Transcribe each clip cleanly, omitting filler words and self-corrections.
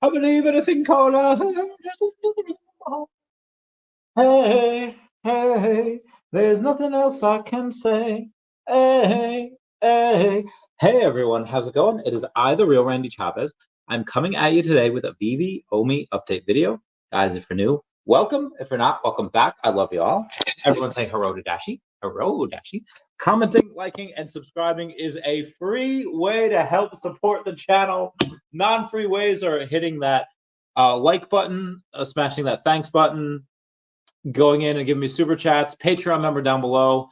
I believe in a thing called love. Hey, hey, there's nothing else I can say. Hey, hey, hey, everyone, how's it going? It is I, the real Randy Chavez. I'm coming at you today with a VeVe OMI update video. Guys, if you're new, welcome. If you're not, welcome back. I love you all. Everyone say hello to Dashi. Hello, Dashi. Commenting, liking, and subscribing is a free way to help support the channel. Non-free ways are hitting that like button, smashing that thanks button, going in and giving me super chats, Patreon member down below.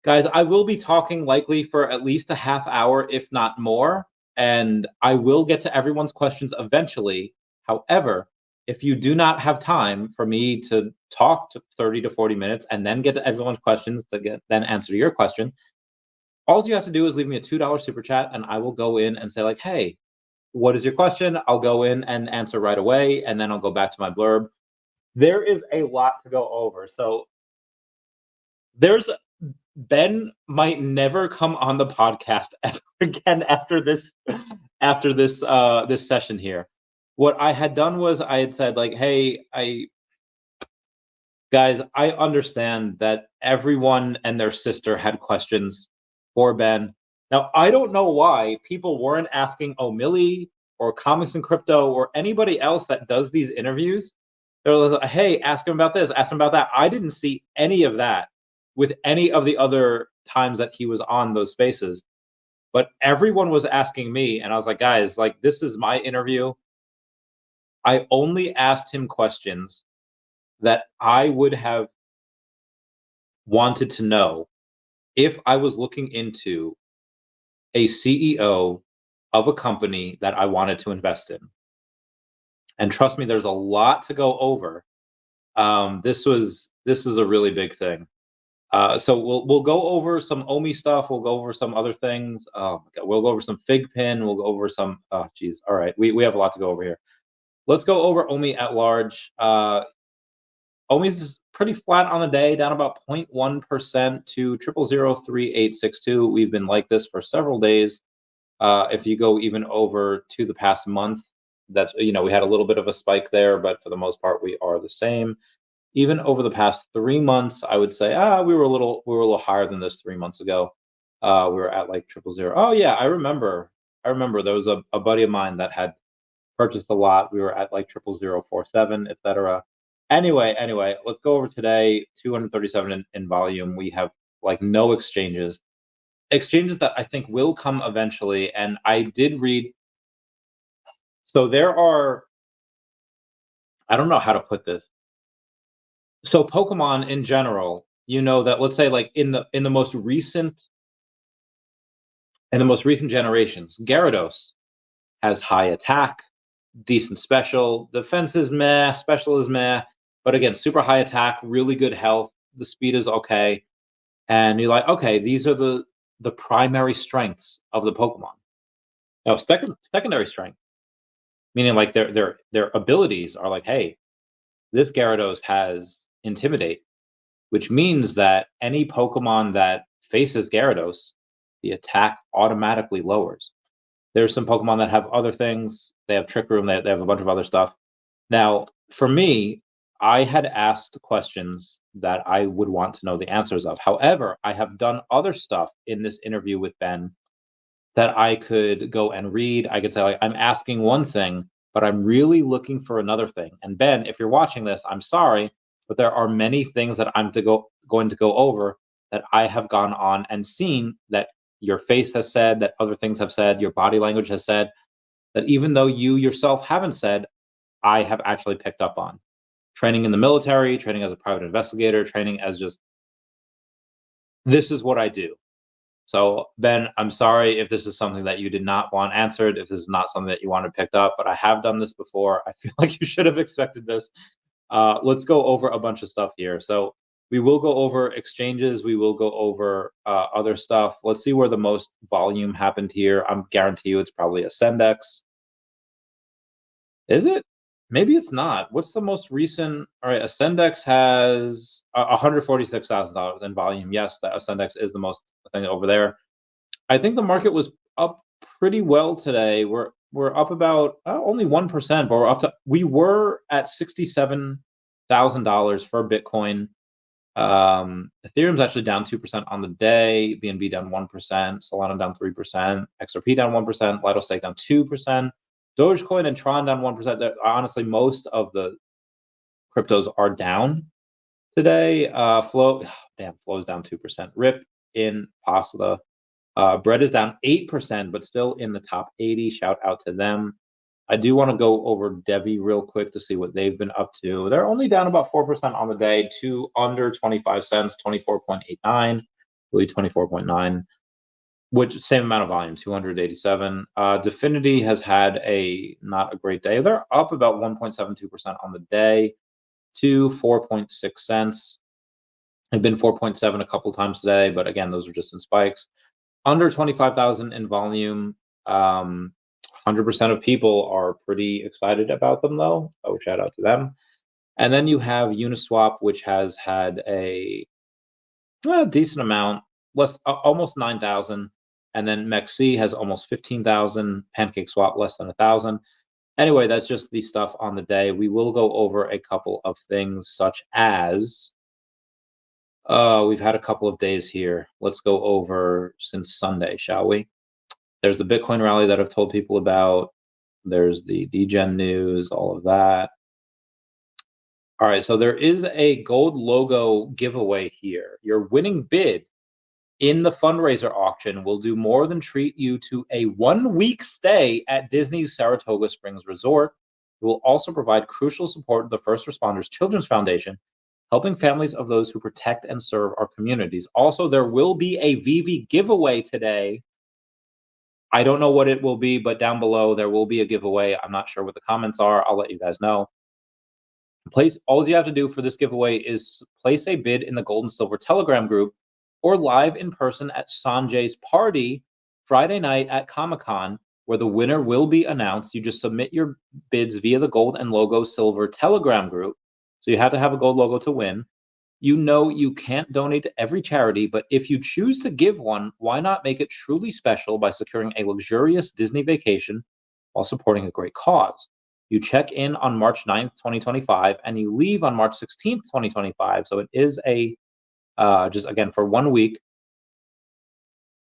Guys, I will be talking likely for at least a half hour, if not more, and I will get to everyone's questions eventually. However, if you do not have time for me to talk to 30 to 40 minutes and then get to everyone's questions to then answer your question, all you have to do is leave me a $2 super chat and I will go in and say like, hey, what is your question? I'll go in and answer right away, and then I'll go back to my blurb. There is a lot to go over. So Ben might never come on the podcast ever again after this this session here. What I had done was I had said like, hey, guys, I understand that everyone and their sister had questions for Ben. Now, I don't know why people weren't asking O'Milly or Comics and Crypto or anybody else that does these interviews. They're like, hey, ask him about this, ask him about that. I didn't see any of that with any of the other times that he was on those spaces. But everyone was asking me, and I was like, guys, like, this is my interview. I only asked him questions that I would have wanted to know if I was looking into a CEO of a company that I wanted to invest in. And trust me, there's a lot to go over. This is a really big thing. So we'll go over some OMI stuff. We'll go over some other things. Oh my God, we'll go over some Fig Pin. We'll go over some. Oh geez. All right, we have a lot to go over here. Let's go over OMI at large. OMI's pretty flat on the day, down about 0.1% to 0.003862. We've been like this for several days. If you go even over to the past month, that's, we had a little bit of a spike there, but for the most part, we are the same. Even over the past 3 months, I would say, we were a little higher than this 3 months ago. We were at like 0.00. Oh yeah, I remember there was a buddy of mine that had purchased a lot. We were at like 0.0047, etc. Anyway, let's go over today. 237 in volume. We have like no exchanges that I think will come eventually. And I did read. So there are, I don't know how to put this. So Pokemon in general, that, let's say like in the most recent generations, Gyarados has high attack, decent special, defense is meh, special is meh, but again, super high attack, really good health, the speed is okay, and you're like, okay, these are the primary strengths of the Pokemon. Now, secondary strength, meaning like their abilities are like, hey, this Gyarados has Intimidate, which means that any Pokemon that faces Gyarados, the attack automatically lowers. There's some Pokemon that have other things. They have Trick Room. They have a bunch of other stuff. Now, for me, I had asked questions that I would want to know the answers of. However, I have done other stuff in this interview with Ben that I could go and read. I could say, like, I'm asking one thing, but I'm really looking for another thing. And Ben, if you're watching this, I'm sorry, but there are many things that I'm going to go over that I have gone on and seen that your face has said, that other things have said, your body language has said, that even though you yourself haven't said, I have actually picked up on. Training in the military, training as a private investigator, training as just, this is what I do. So Ben, I'm sorry if this is something that you did not want answered, if this is not something that you wanted picked up, but I have done this before. I feel like you should have expected this. Let's go over a bunch of stuff here. So we will go over exchanges. We will go over other stuff. Let's see where the most volume happened here. I'm guarantee you it's probably Ascendex. Is it? Maybe it's not. What's the most recent? All right, Ascendex has $146,000 in volume. Yes, that Ascendex is the most thing over there. I think the market was up pretty well today. We're we're up about only 1%, but we were at $67,000 for Bitcoin. Ethereum's actually down 2% on the day, BNB down 1%, Solana down 3%, XRP down 1%, Lido Stake down 2%, Dogecoin and Tron down 1%. Honestly, most of the cryptos are down today. Flow's down 2%. RIP in Pasta. Bread is down 8%, but still in the top 80. Shout out to them. I do want to go over Devi real quick to see what they've been up to. They're only down about 4% on the day to under 25 cents, 24.89, really 24.9, which same amount of volume, 287. Definity has had not a great day. They're up about 1.72% on the day to 4.6 cents. They've been 4.7 a couple times today, but again, those are just in spikes. Under 25,000 in volume. 100% of people are pretty excited about them, though. So shout out to them. And then you have Uniswap, which has had a decent amount, almost 9,000. And then MEXC has almost 15,000. PancakeSwap less than 1,000. Anyway, that's just the stuff on the day. We will go over a couple of things, such as we've had a couple of days here. Let's go over since Sunday, shall we? There's the Bitcoin rally that I've told people about. There's the DGen news, all of that. All right, so there is a gold logo giveaway here. Your winning bid in the fundraiser auction will do more than treat you to a 1-week stay at Disney's Saratoga Springs Resort. It will also provide crucial support to the First Responders Children's Foundation, helping families of those who protect and serve our communities. Also, there will be a VeVe giveaway today. I don't know what it will be, but down below there will be a giveaway. I'm not sure what the comments are. I'll let you guys know. All you have to do for this giveaway is place a bid in the Gold and Silver Telegram group or live in person at Sanjay's party Friday night at Comic-Con, where the winner will be announced. You just submit your bids via the Gold and Logo Silver Telegram group. So you have to have a gold logo to win. You know you can't donate to every charity, but if you choose to give one, why not make it truly special by securing a luxurious Disney vacation while supporting a great cause? You check in on March 9th, 2025, and you leave on March 16th, 2025. So it is just again for 1 week.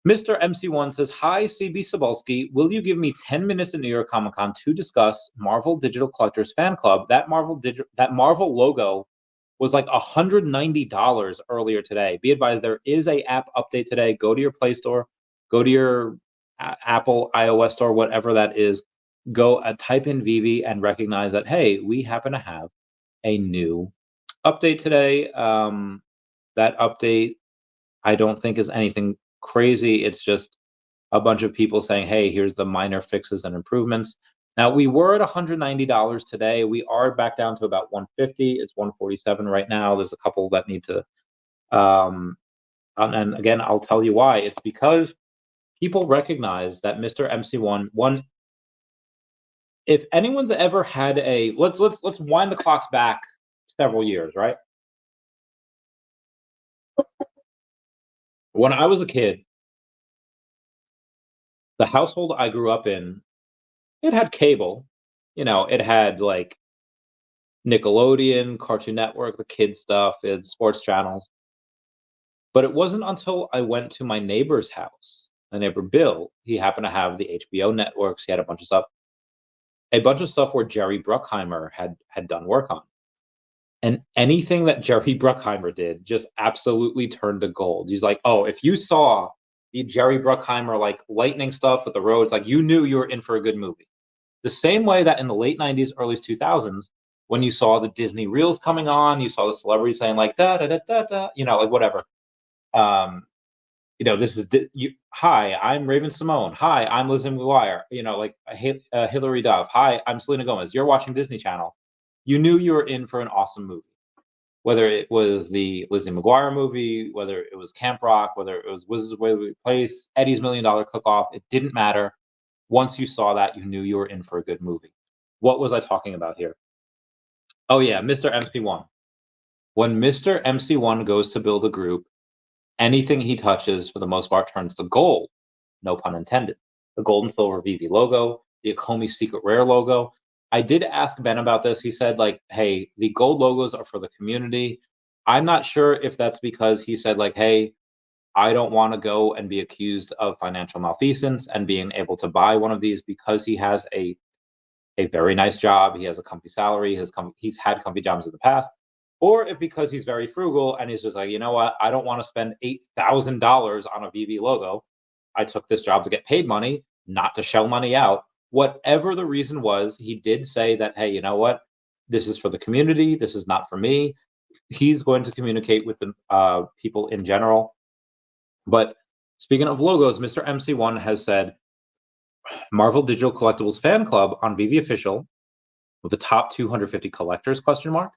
Mr. MC1 says, "Hi, CB Cebulski. Will you give me 10 minutes at New York Comic Con to discuss Marvel Digital Collectors Fan Club? That Marvel logo was like $190 earlier today. Be advised, there is a app update today. Go to your Play Store, go to your Apple iOS store, whatever that is. Go type in VeVe and recognize that, hey, we happen to have a new update today. That update, I don't think is anything crazy. It's just a bunch of people saying, hey, here's the minor fixes and improvements. Now, we were at $190 today. We are back down to about $150. It's $147 right now. There's a couple that need to, and again, I'll tell you why. It's because people recognize that Mr. MC1, if anyone's ever had let's wind the clock back several years, right? When I was a kid, the household I grew up in, it had cable. It had like Nickelodeon, Cartoon Network, the kids stuff, it had sports channels. But it wasn't until I went to my neighbor's house, my neighbor Bill, he happened to have the HBO networks, he had a bunch of stuff where Jerry Bruckheimer had done work on. And anything that Jerry Bruckheimer did just absolutely turned to gold. He's like, oh, if you saw the Jerry Bruckheimer like lightning stuff with the roads, like you knew you were in for a good movie. The same way that in the late 90s, early 2000s, when you saw the Disney Reels coming on, you saw the celebrities saying like da da da da da, like whatever. This is hi, I'm Raven Simone. Hi, I'm Lizzie McGuire. Like Hilary Duff. Hi, I'm Selena Gomez. You're watching Disney Channel. You knew you were in for an awesome movie. Whether it was the Lizzie McGuire movie, whether it was Camp Rock, whether it was Wizards of Waverly Place, Eddie's $1 Million Cook-Off, it didn't matter. Once you saw that, you knew you were in for a good movie. What was I talking about here? Oh yeah, Mr. MC1. When Mr. MC1 goes to build a group, anything he touches, for the most part, turns to gold. No pun intended. The gold and silver VeVe logo. the Ecomi Secret Rare logo. I did ask Ben about this. He said, like, hey, the gold logos are for the community. I'm not sure if that's because he said, like, hey, I don't want to go and be accused of financial malfeasance and being able to buy one of these because he has a very nice job. He has a comfy salary. He's had comfy jobs in the past, or if because he's very frugal and he's just like, you know what, I don't want to spend $8,000 on a VV logo. I took this job to get paid money, not to shell money out. Whatever the reason was, he did say that, hey, you know what, this is for the community. This is not for me. He's going to communicate with the people in general. But speaking of logos, Mr. MC1 has said Marvel Digital Collectibles Fan Club on VV Official with the top 250 collectors, question mark.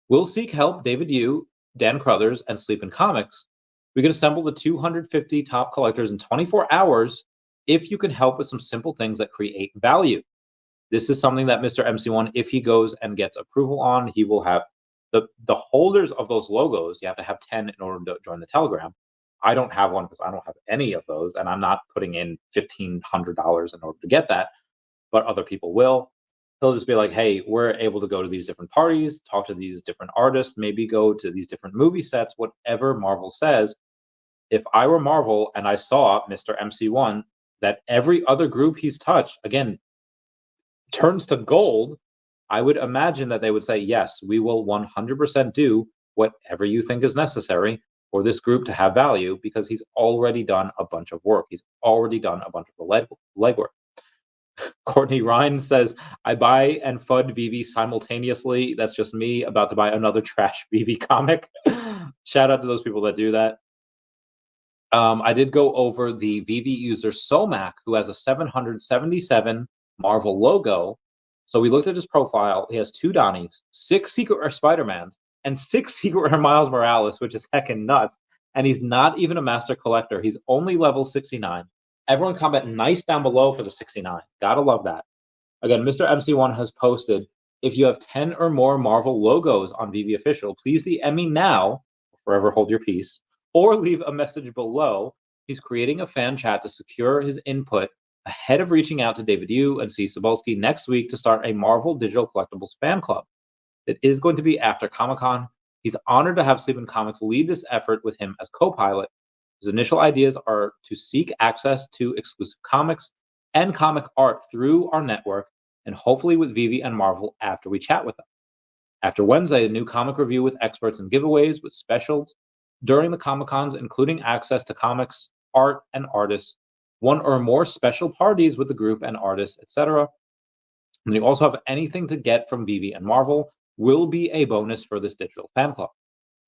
We'll seek help, David Yu, Dan Crothers, and Sleep in Comics. We can assemble the 250 top collectors in 24 hours if you can help with some simple things that create value. This is something that Mr. MC1, if he goes and gets approval on, he will have the holders of those logos. You have to have 10 in order to join the Telegram. I don't have one because I don't have any of those, and I'm not putting in $1,500 in order to get that, but other people will. He'll just be like, hey, we're able to go to these different parties, talk to these different artists, maybe go to these different movie sets, whatever Marvel says. If I were Marvel and I saw Mr. MC1, that every other group he's touched, again, turns to gold, I would imagine that they would say, yes, we will 100% do whatever you think is necessary for this group to have value, because he's already done a bunch of work. He's already done a bunch of the legwork. Courtney Ryan says, I buy and FUD VV simultaneously. That's just me about to buy another trash VV comic. Shout out to those people that do that. I did go over the VV user Somac, who has a 777 Marvel logo. So we looked at his profile. He has 2 Donnies, 6 Secret Rare Spider-Mans, and 6 Secret Rare Miles Morales, which is heckin' nuts. And he's not even a master collector. He's only level 69. Everyone comment nice down below for the 69. Gotta love that. Again, Mr. MC1 has posted, if you have 10 or more Marvel logos on VV Official, please DM me now, forever hold your peace, or leave a message below. He's creating a fan chat to secure his input ahead of reaching out to David Yu and C. Cebulski next week to start a Marvel Digital Collectibles fan club. It is going to be after Comic-Con. He's honored to have Sleep in Comics lead this effort with him as co-pilot. His initial ideas are to seek access to exclusive comics and comic art through our network, and hopefully with VV and Marvel after we chat with them. After Wednesday, a new comic review with experts and giveaways with specials during the Comic-Cons, including access to comics, art, and artists, 1 or more special parties with the group and artists, etc. And you also have anything to get from VV and Marvel will be a bonus for this digital fan club.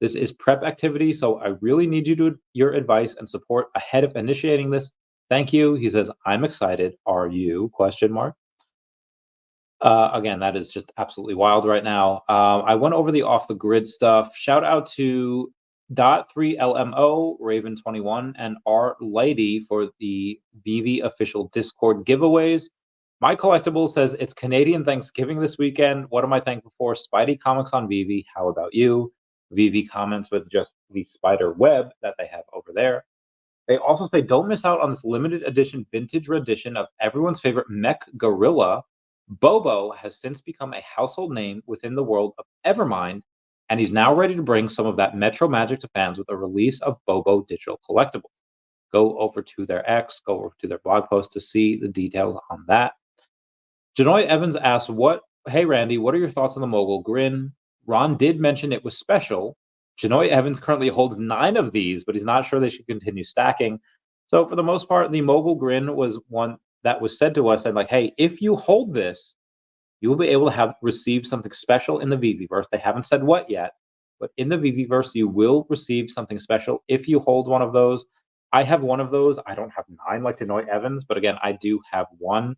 This is prep activity, so I really need your advice and support ahead of initiating this. Thank you. He says, I'm excited. Are you? Question mark. Again, that is just absolutely wild right now. I went over the off the grid stuff. Shout out to .3LMO, Raven21, and R Lady for the VV official Discord giveaways. My collectible says it's Canadian Thanksgiving this weekend. What am I thankful for? Spidey Comics on VV. How about you? VV comments with just the spider web that they have over there. They also say, don't miss out on this limited edition vintage rendition of everyone's favorite mech gorilla. Bobo has since become a household name within the world of Evermind, and he's now ready to bring some of that Metro magic to fans with a release of Bobo digital collectibles. Go over to their X, go over to their blog post to see the details on that. Janoy Evans asks, hey Randy, what are your thoughts on the Mogul Grin? Ron did mention it was special. Janoy Evans currently holds 9 of these, but he's not sure they should continue stacking. So for the most part, the Mogul Grin was one that was said to us, and like, hey, if you hold this, you will be able to receive something special in the VVverse. They haven't said what yet, but in the VVverse, you will receive something special if you hold one of those. I have one of those. I don't have 9 like Janoy Evans, but again, I do have one.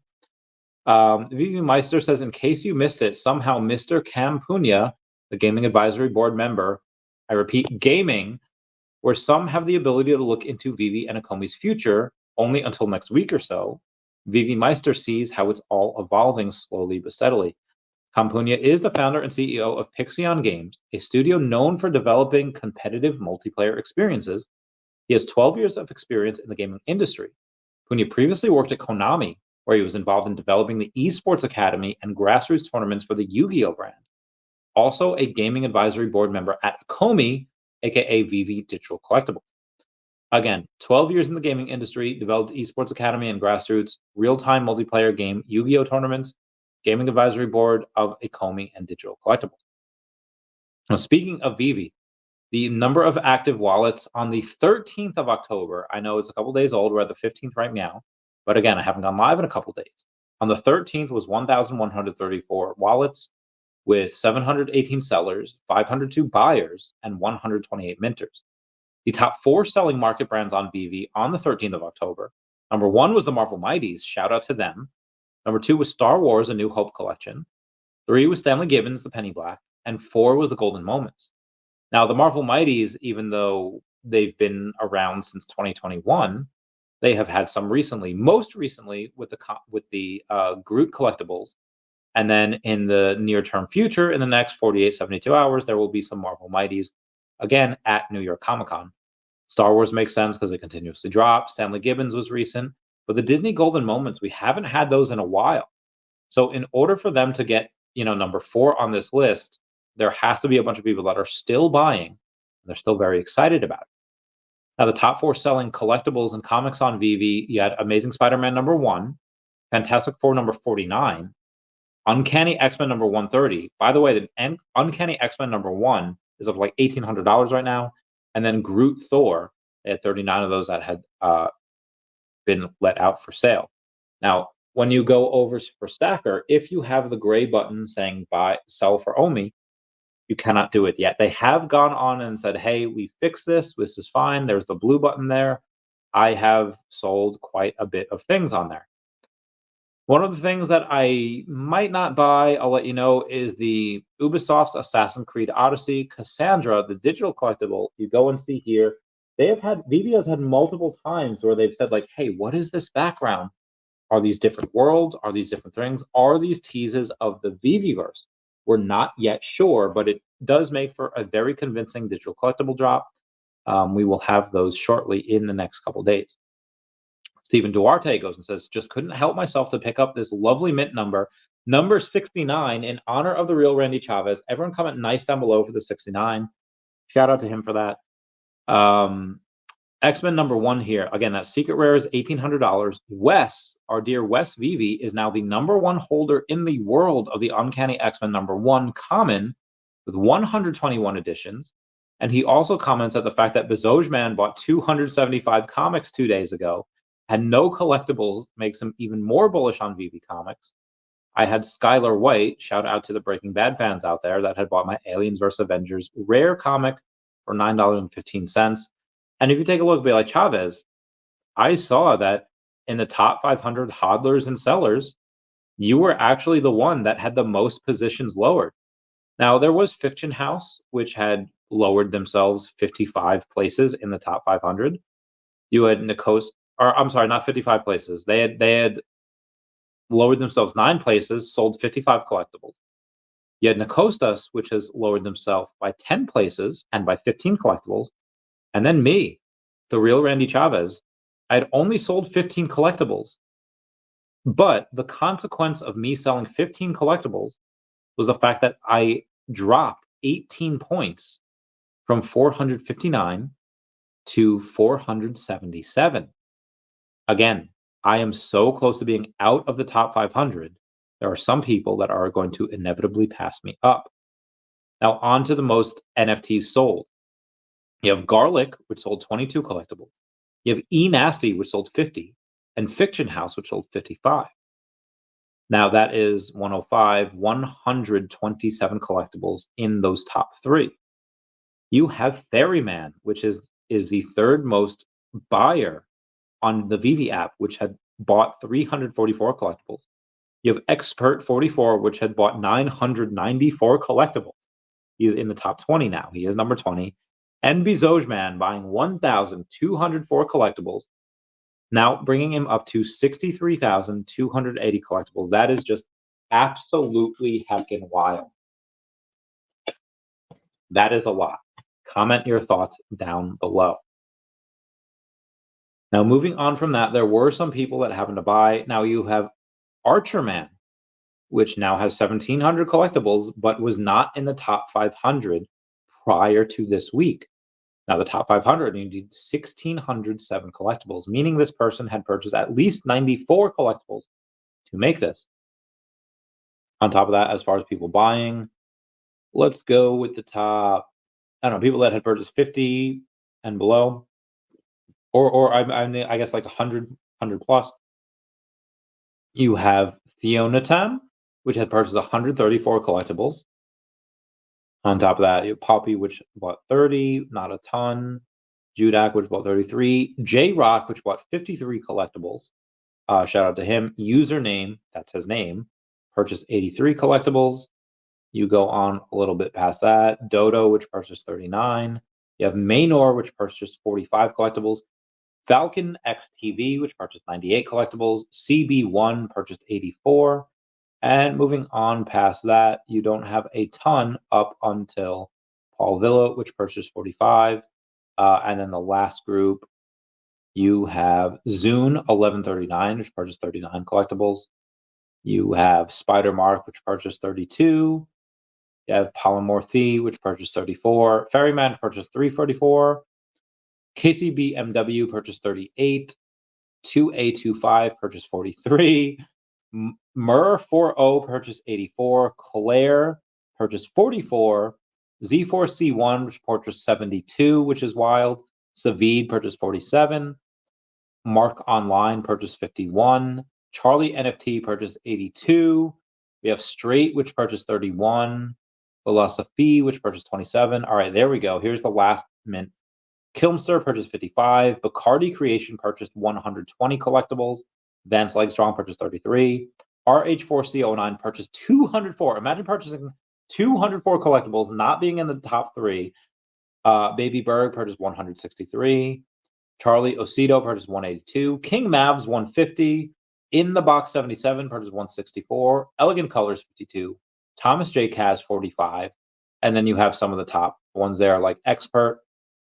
VV Meister says, in case you missed it, somehow Mr. Cam Punya, the Gaming Advisory Board member, I repeat, gaming, where some have the ability to look into VV and Ecomi's future only until next week or so. VV Meister sees how it's all evolving slowly but steadily. Campunia is the founder and CEO of Pixion Games, a studio known for developing competitive multiplayer experiences. He has 12 years of experience in the gaming industry. Punya previously worked at Konami, where he was involved in developing the esports academy and grassroots tournaments for the Yu-Gi-Oh brand. Also a gaming advisory board member at Ecomi, aka VeVe Digital Collectibles. Again, 12 years in the gaming industry, developed esports academy and grassroots real-time multiplayer game Yu-Gi-Oh tournaments, gaming advisory board of Ecomi and Digital Collectibles. Now, speaking of VeVe, the number of active wallets on the 13th of October, I know it's a couple days old, we're at the 15th right now, but again, I haven't gone live in a couple days. On the 13th was 1,134 wallets with 718 sellers, 502 buyers, and 128 minters. The top 4 selling market brands on VeVe on the 13th of October. Number 1 was the Marvel Mighties, shout out to them. Number 2 was Star Wars, A New Hope collection. 3 was Stanley Gibbons, The Penny Black, and 4 was the Golden Moments. Now, the Marvel Mighties, even though they've been around since 2021, they have had some recently. Most recently with the Groot collectibles, and then in the near-term future, in the next 48, 72 hours, there will be some Marvel Mighties again at New York Comic Con. Star Wars makes sense because it continuously drops. Stanley Gibbons was recent, but the Disney Golden Moments, we haven't had those in a while. So in order for them to get, number 4 on this list, there has to be a bunch of people that are still buying, and they're still very excited about it. Now, the top 4 selling collectibles and comics on VeVe, you had Amazing Spider-Man number 1, Fantastic Four number 49, Uncanny X-Men number 130. By the way, the Uncanny X-Men number 1 is up like $1,800 right now. And then Groot Thor, they had 39 of those that had been let out for sale. Now, when you go over for Stacker, if you have the gray button saying buy, sell for OMI, you cannot do it yet. They have gone on and said, hey, we fixed this. This is fine. There's the blue button there. I have sold quite a bit of things on there. One of the things that I might not buy, I'll let you know, is the Ubisoft's Assassin's Creed Odyssey Cassandra, the digital collectible. You go and see here. VeVe has had multiple times where they've said, like, hey, what is this background? Are these different worlds? Are these different things? Are these teases of the VeVeverse? We're not yet sure, but it does make for a very convincing digital collectible drop. We will have those shortly in the next couple days. Stephen Duarte goes and says, just couldn't help myself to pick up this lovely mint number 69, in honor of the real Randy Chavez. Everyone comment nice down below for the 69. Shout out to him for that. X-Men number 1 here. Again, that secret rare is $1,800. Wes, our dear Wes VeVe, is now the number 1 holder in the world of the Uncanny X-Men number 1 common with 121 editions. And he also comments that the fact that Bezojman bought 275 comics 2 days ago and no collectibles makes him even more bullish on VeVe Comics. I had Skylar White, shout out to the Breaking Bad fans out there, that had bought my Aliens vs. Avengers rare comic for $9.15. And if you take a look, be like, Chavez, I saw that in the top 500 hodlers and sellers, you were actually the one that had the most positions lowered. Now, there was Fiction House, which had lowered themselves 55 places in the top 500. You had Nikos, or I'm sorry, not 55 places. They had lowered themselves 9 places, sold 55 collectibles. You had Nikostas, which has lowered themselves by 10 places and by 15 collectibles. And then me, the real Randy Chavez, I had only sold 15 collectibles. But the consequence of me selling 15 collectibles was the fact that I dropped 18 points from 459 to 477. Again, I am so close to being out of the top 500. There are some people that are going to inevitably pass me up. Now, on to the most NFTs sold. You have Garlic, which sold 22 collectibles. You have E-Nasty, which sold 50, and Fiction House, which sold 55. Now, that is 127 collectibles in those top 3. You have Ferryman, which is the third most buyer on the VeVe app, which had bought 344 collectibles. You have Expert 44, which had bought 994 collectibles. He's in the top 20 now. He is number 20. And Bezojman buying 1,204 collectibles, now bringing him up to 63,280 collectibles. That is just absolutely heckin' wild. That is a lot. Comment your thoughts down below. Now, moving on from that, there were some people that happened to buy. Now you have Archer Man, which now has 1,700 collectibles, but was not in the top 500 prior to this week. Now, the top 500 needed 1,607 collectibles, meaning this person had purchased at least 94 collectibles to make this. On top of that, as far as people buying, let's go with the top, I don't know, people that had purchased 50 and below, or I guess like 100 plus. You have Theonatam, which had purchased 134 collectibles. On top of that, you have Poppy, which bought 30, not a ton. Judak, which bought 33. J Rock, which bought 53 collectibles. Shout out to him. Username, that's his name, purchased 83 collectibles. You go on a little bit past that. Dodo, which purchased 39. You have Maynor, which purchased 45 collectibles. Falcon XTV, which purchased 98 collectibles. CB1 purchased 84. And moving on past that, you don't have a ton up until Paul Villa, which purchased 45. And then the last group, you have Zune 1139, which purchased 39 collectibles. You have Spider Mark, which purchased 32. You have Polymorphy, which purchased 34. Ferryman purchased 344. KCBMW purchased 38. 2A25 purchased 43. Mur40 purchased 84. Claire purchased 44. Z4C1, which purchased 72, which is wild. Savid purchased 47. Mark Online purchased 51. Charlie NFT purchased 82. We have Straight, which purchased 31. Philosophy, which purchased 27. All right, there we go. Here's the last mint. Kilmster purchased 55. Bacardi Creation purchased 120 collectibles. Vance Legstrong purchased 33. RH4C09 purchased 204. Imagine purchasing 204 collectibles, not being in the top three. Baby Berg purchased 163. Charlie Osito purchased 182. King Mavs 150. In the Box 77 purchased 164. Elegant Colors 52. Thomas J. Kaz 45. And then you have some of the top ones there like Expert.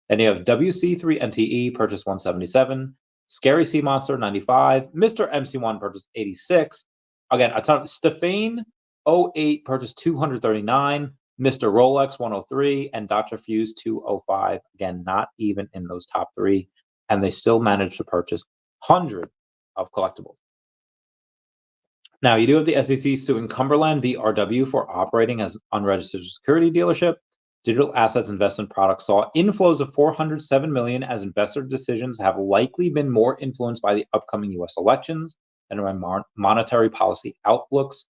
Then you have WC3NTE purchased 177. Scary Sea Monster 95. Mr. MC1 purchased 86. Again, a ton. Stefane 08 purchased 239. Mr. Rolex 103 and Dr. Fuse 205. Again, not even in those top three. And they still managed to purchase hundreds of collectibles. Now, you do have the SEC suing Cumberland DRW for operating as an unregistered security dealership. Digital assets investment products saw inflows of $407 million as investor decisions have likely been more influenced by the upcoming U.S. elections than by monetary policy outlooks.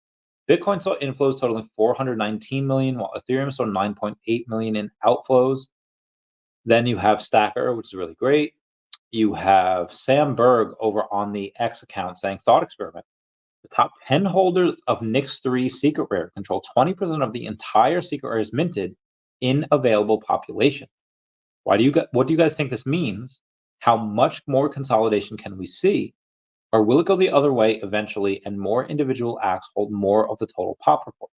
Bitcoin saw inflows totaling $419 million, while Ethereum saw $9.8 million in outflows. Then you have Stacker, which is really great. You have Sam Berg over on the X account saying, Thought experiment. The top 10 holders of Nix 3 Secret Rare control 20% of the entire Secret Rares minted in available population. What do you guys think this means? How much more consolidation can we see? Or will it go the other way eventually and more individual acts hold more of the total pop report?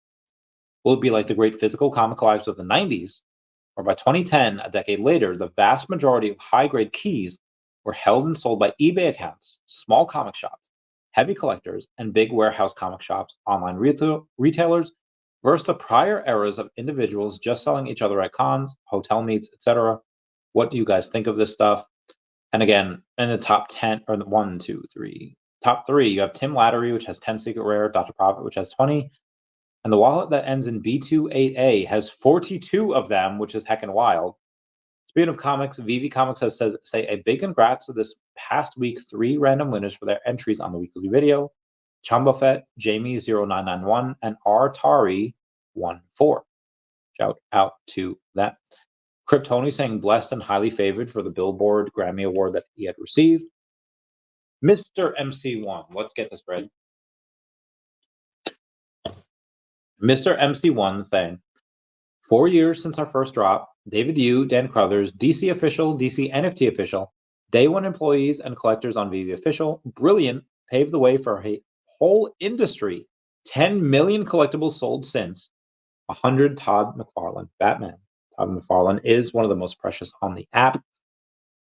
Will it be like the great physical comic collectors of the 90s? Or by 2010, a decade later, the vast majority of high-grade keys were held and sold by eBay accounts, small comic shops, heavy collectors, and big warehouse comic shops, online retailers, versus the prior eras of individuals just selling each other at cons, hotel meets, etc. What do you guys think of this stuff? And again, in the top 10, or the top three, you have Tim Lattery, which has 10 Secret Rare, Dr. Profit, which has 20, and the wallet that ends in B28A has 42 of them, which is heckin' wild. Speaking of comics, VeVe Comics say a big congrats to this past week 3 random winners for their entries on the weekly video. Chambafet, Jamie0991, and Rtari14. Shout out to that. Kryptoni saying blessed and highly favored for the Billboard Grammy Award that he had received. Mr. MC1, let's get this read. Mr. MC1 saying, 4 years since our first drop, David Yu, Dan Crothers, DC Official, DC NFT Official, Day One employees and collectors on VeVe Official, brilliant, paved the way for a whole industry. 10 million collectibles sold since. 100 Todd McFarlane, Batman. Todd McFarlane is one of the most precious on the app.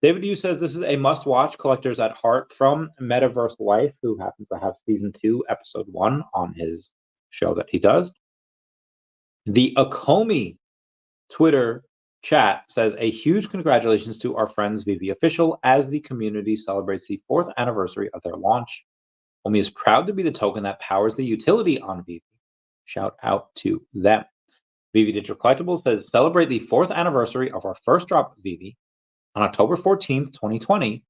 David Yu says this is a must-watch. Collectors at Heart from Metaverse Life, who happens to have season 2, episode 1 on his show that he does. The Ecomi Twitter chat says a huge congratulations to our friends VeVe Official as the community celebrates the 4th anniversary of their launch. OMI is proud to be the token that powers the utility on VeVe. Shout out to them. VeVe Digital Collectibles says celebrate the 4th anniversary of our first drop of VeVe on October 14th, 2020.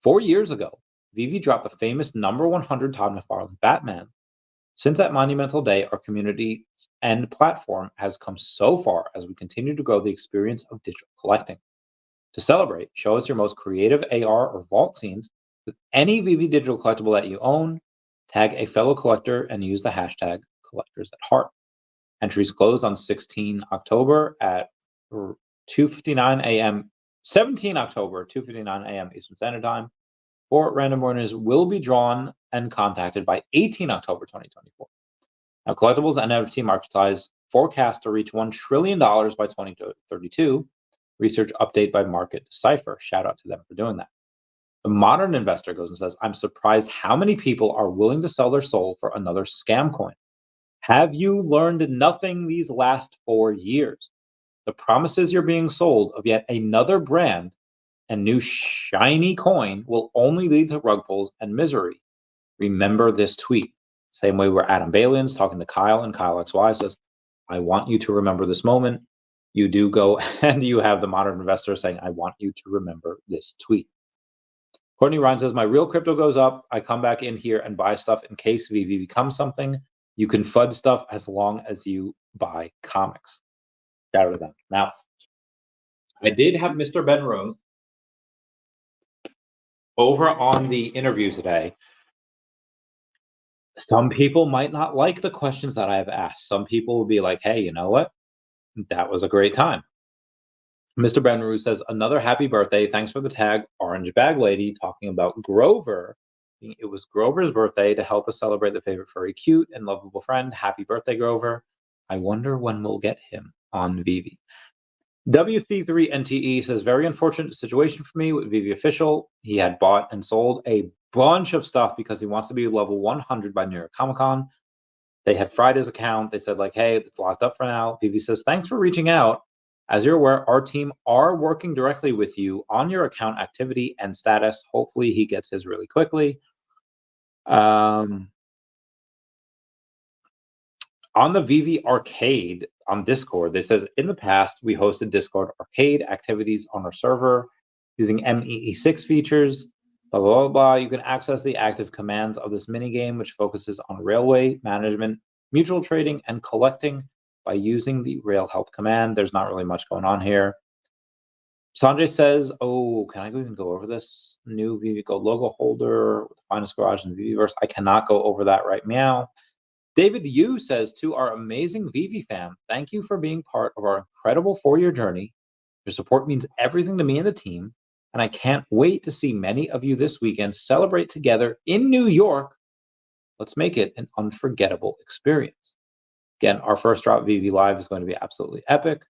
4 years ago, VeVe dropped the famous number 100 Todd McFarlane Batman. Since that monumental day, our community and platform has come so far as we continue to grow the experience of digital collecting. To celebrate, show us your most creative AR or vault scenes with any VeVe digital collectible that you own, tag a fellow collector, and use the hashtag #CollectorsAtHeart. Entries close on 16 October at 2:59 a.m. 17 October, 2:59 a.m. Eastern Standard Time. 4 random winners will be drawn and contacted by 18 October 2024. Now, collectibles and NFT market size forecast to reach $1 trillion by 2032. Research update by Market Decipher. Shout out to them for doing that. The modern investor goes and says, I'm surprised how many people are willing to sell their soul for another scam coin. Have you learned nothing these last 4 years? The promises you're being sold of yet another brand and new shiny coin will only lead to rug pulls and misery. Remember this tweet. Same way where Adam Balian's talking to Kyle, and Kyle XY says, I want you to remember this moment. You do go and you have the modern investor saying, I want you to remember this tweet. Courtney Ryan says, my real crypto goes up. I come back in here and buy stuff in case VeVe becomes something. You can FUD stuff as long as you buy comics. Shout out to them. Now, I did have Mr. Ben Rose over on the interview today. Some people might not like the questions that I have asked. Some people will be like, hey, you know what? That was a great time. Mr. Ben Rue says, another happy birthday. Thanks for the tag, Orange Bag Lady, talking about Grover. It was Grover's birthday to help us celebrate the favorite furry, cute, and lovable friend. Happy birthday, Grover. I wonder when we'll get him on VeVe. WC3NTE says, very unfortunate situation for me with VeVe Official. He had bought and sold a bunch of stuff because he wants to be level 100 by New York Comic Con. They had fried his account. They said, like, hey, it's locked up for now. VeVe says, thanks for reaching out. As you're aware, our team are working directly with you on your account activity and status. Hopefully he gets his really quickly. On the VeVe Arcade on Discord, they says, in the past, we hosted Discord arcade activities on our server using MEE6 features, blah, blah, blah, blah. You can access the active commands of this minigame, which focuses on railway management, mutual trading, and collecting by using the rail help command. There's not really much going on here. Sanjay says, oh, can I even go over this? New VeVe Co logo holder with the finest garage in the VeVeverse. I cannot go over that right now. David Yu says, to our amazing VeVe fam, thank you for being part of our incredible 4-year journey. Your support means everything to me and the team, and I can't wait to see many of you this weekend celebrate together in New York. Let's make it an unforgettable experience. Again, our first drop VeVe Live is going to be absolutely epic.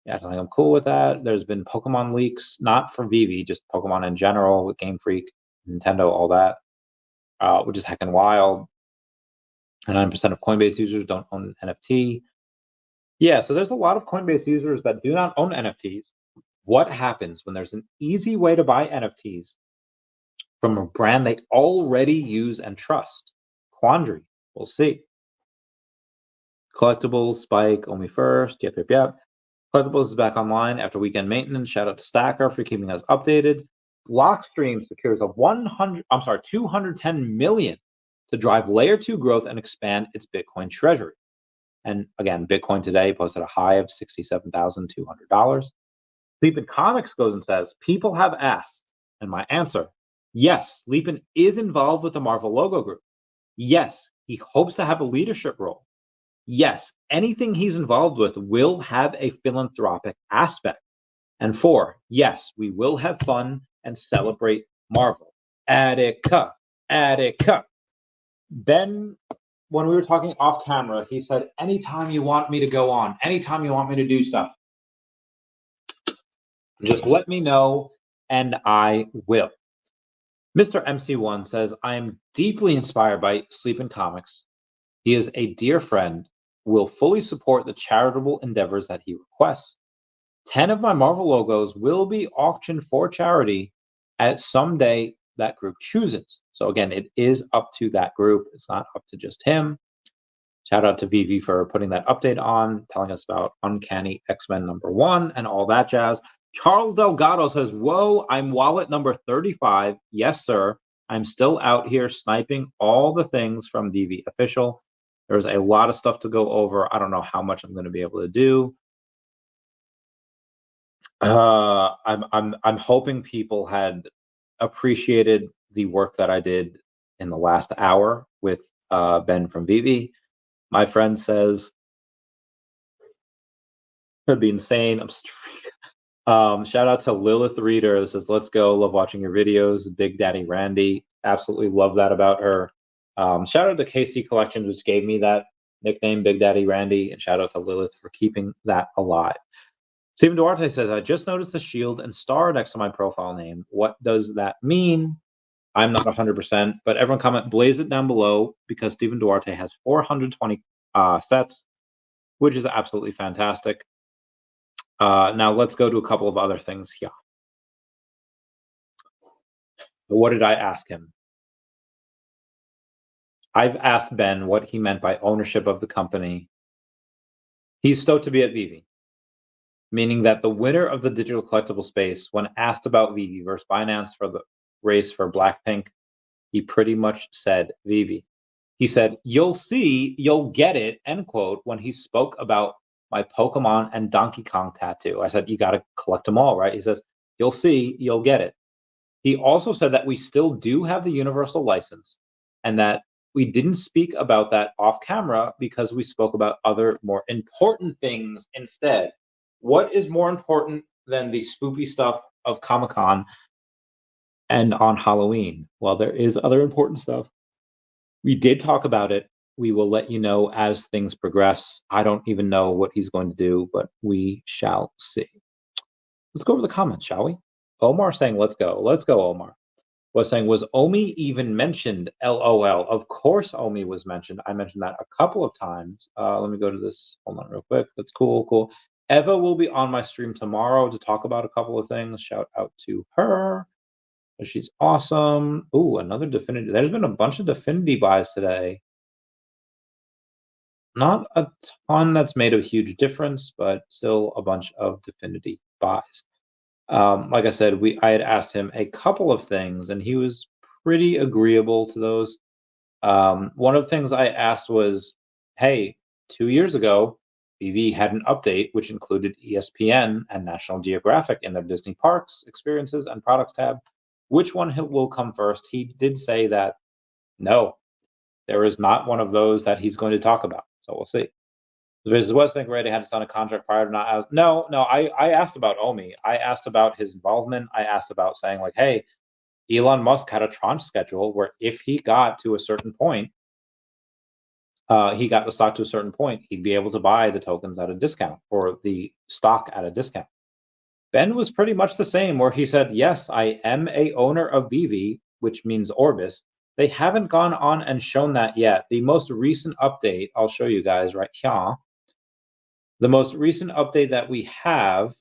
Yeah, I think I'm cool with that. There's been Pokemon leaks, not for VeVe, just Pokemon in general with Game Freak, Nintendo, all that, which is heckin' wild. 9% of Coinbase users don't own an NFT. Yeah, so there's a lot of Coinbase users that do not own NFTs. What happens when there's an easy way to buy NFTs from a brand they already use and trust? Quandary. We'll see. Collectibles spike, OMI first. Yep. Collectibles is back online after weekend maintenance. Shout out to Stacker for keeping us updated. Blockstream secures a 210 million to drive layer 2 growth and expand its Bitcoin treasury. And again, Bitcoin today posted a high of $67,200. Leapin Comics goes and says, people have asked, and my answer, yes, Leapin is involved with the Marvel logo group. Yes, he hopes to have a leadership role. Yes, anything he's involved with will have a philanthropic aspect. And 4, yes, we will have fun and celebrate Marvel. Attica. Ben, when we were talking off camera, he said, anytime you want me to go on, anytime you want me to do stuff, just let me know. and I will. Mr. MC1 says, I am deeply inspired by Sleep in Comics. He is a dear friend, will fully support the charitable endeavors that he requests. 10 of my Marvel logos will be auctioned for charity at some day that group chooses. So again, it is up to that group. It's not up to just him. Shout out to VeVe for putting that update on, telling us about Uncanny X-Men #1 and all that jazz. Charles Delgado says, whoa, I'm wallet number 35. Yes, sir. I'm still out here sniping all the things from VeVe Official. There's a lot of stuff to go over. I don't know how much I'm going to be able to do. I'm hoping people had appreciated the work that I did in the last hour with Ben from VeVe. My friend says it'd be insane. I'm such a freak. Shout out to Lilith Reader that says, "Let's go. Love watching your videos." Big Daddy Randy, absolutely love that about her. Shout out to KC Collections, which gave me that nickname, Big Daddy Randy, and shout out to Lilith for keeping that alive. Stephen Duarte says, I just noticed the shield and star next to my profile name. What does that mean? I'm not 100%, but everyone comment, blaze it down below because Stephen Duarte has 420 sets, which is absolutely fantastic. Now let's go to a couple of other things here. What did I ask him? I've asked Ben what he meant by ownership of the company. He's stoked to be at VeVe, meaning that the winner of the digital collectible space, when asked about VeVe versus Binance for the race for Blackpink, he pretty much said VeVe. He said, you'll see, you'll get it, end quote, when he spoke about my Pokemon and Donkey Kong tattoo. I said, you got to collect them all, right? He says, you'll see, you'll get it. He also said that we still do have the universal license and that we didn't speak about that off camera because we spoke about other more important things instead. What is more important than the spoopy stuff of Comic-Con and on Halloween? Well, there is other important stuff. We did talk about it. We will let you know as things progress. I don't even know what he's going to do, but we shall see. Let's go over the comments, shall we? Omar saying, let's go. Let's go, Omar. Was saying, was OMI even mentioned? LOL. Of course OMI was mentioned. I mentioned that a couple of times. Let me go to this. Hold on real quick. That's cool. Eva will be on my stream tomorrow to talk about a couple of things. Shout out to her. She's awesome. Ooh, another Definity. There's been a bunch of Definity buys today. Not a ton that's made a huge difference, but still a bunch of Definity buys. Like I said, I had asked him a couple of things, and he was pretty agreeable to those. One of the things I asked was, hey, 2 years ago, VeVe had an update which included ESPN and National Geographic in their Disney Parks, Experiences, and Products tab. Which one will come first? He did say that, no, there is not one of those that he's going to talk about. So we'll see. Was think ready had to sign a contract prior to not as no. I asked about OMI. I asked about his involvement. I asked about saying like, hey, Elon Musk had a tranche schedule where if he got to a certain point, he got the stock to a certain point, he'd be able to buy the tokens at a discount or the stock at a discount. Ben was pretty much the same, where he said, yes, I am a owner of VeVe, which means Orbis. They haven't gone on and shown that yet. The most recent update, I'll show you guys right here. The most recent update that we have